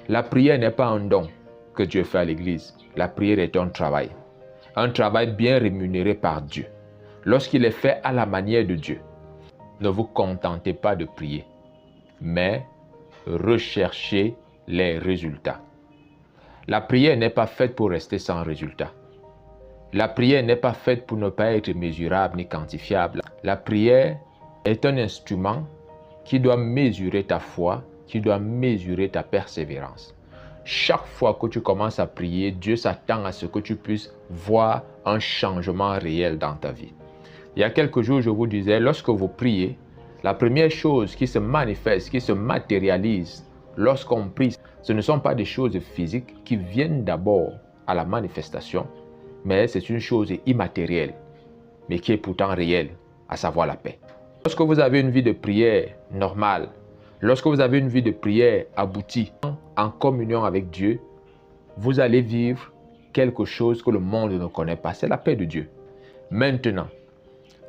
La prière n'est pas un don que Dieu fait à l'Église. La prière est un travail bien rémunéré par Dieu. Lorsqu'il est fait à la manière de Dieu, ne vous contentez pas de prier, mais recherchez les résultats. La prière n'est pas faite pour rester sans résultat. La prière n'est pas faite pour ne pas être mesurable ni quantifiable. La prière est un instrument qui doit mesurer ta foi, qui doit mesurer ta persévérance. Chaque fois que tu commences à prier, Dieu s'attend à ce que tu puisses voir un changement réel dans ta vie. Il y a quelques jours, je vous disais, lorsque vous priez, la première chose qui se manifeste, qui se matérialise lorsqu'on prie, ce ne sont pas des choses physiques qui viennent d'abord à la manifestation, mais c'est une chose immatérielle, mais qui est pourtant réelle, à savoir la paix. Lorsque vous avez une vie de prière normale, lorsque vous avez une vie de prière aboutie, en communion avec Dieu, vous allez vivre quelque chose que le monde ne connaît pas, c'est la paix de Dieu. Maintenant,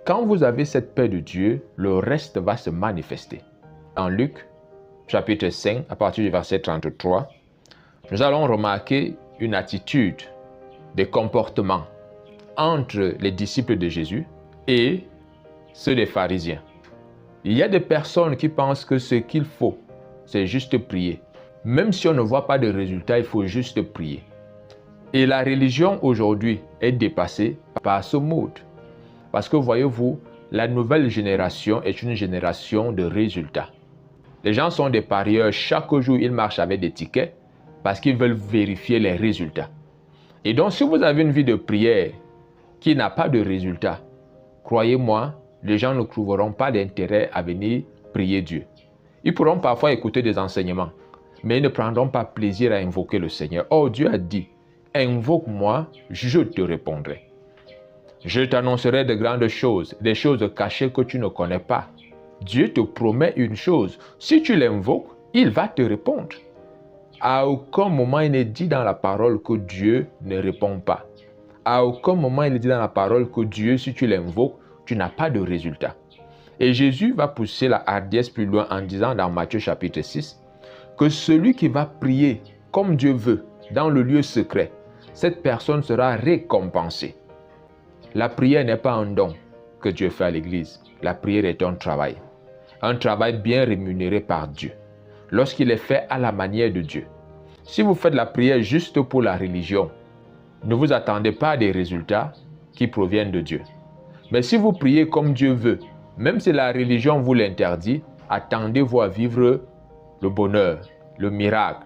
quand vous avez cette paix de Dieu, le reste va se manifester. En Luc, chapitre 5, à partir du verset 33, nous allons remarquer une attitude, des comportements entre les disciples de Jésus et ceux des pharisiens. Il y a des personnes qui pensent que ce qu'il faut, c'est juste prier. Même si on ne voit pas de résultat, il faut juste prier. Et la religion aujourd'hui est dépassée par ce mode. Parce que voyez-vous, la nouvelle génération est une génération de résultats. Les gens sont des parieurs. Chaque jour, ils marchent avec des tickets parce qu'ils veulent vérifier les résultats. Et donc, si vous avez une vie de prière qui n'a pas de résultat, croyez-moi, les gens ne trouveront pas d'intérêt à venir prier Dieu. Ils pourront parfois écouter des enseignements, mais ils ne prendront pas plaisir à invoquer le Seigneur. Oh, Dieu a dit, invoque-moi, je te répondrai. Je t'annoncerai de grandes choses, des choses cachées que tu ne connais pas. Dieu te promet une chose, si tu l'invoques, il va te répondre. À aucun moment il n'est dit dans la parole que Dieu ne répond pas. À aucun moment il est dit dans la parole que Dieu, si tu l'invoques, tu n'as pas de résultat. Et Jésus va pousser la hardiesse plus loin en disant dans Matthieu chapitre 6 que celui qui va prier comme Dieu veut dans le lieu secret, cette personne sera récompensée. La prière n'est pas un don que Dieu fait à l'Église. La prière est un travail bien rémunéré par Dieu. Lorsqu'il est fait à la manière de Dieu. Si vous faites la prière juste pour la religion, ne vous attendez pas à des résultats qui proviennent de Dieu. Mais si vous priez comme Dieu veut, même si la religion vous l'interdit, attendez-vous à vivre le bonheur, le miracle.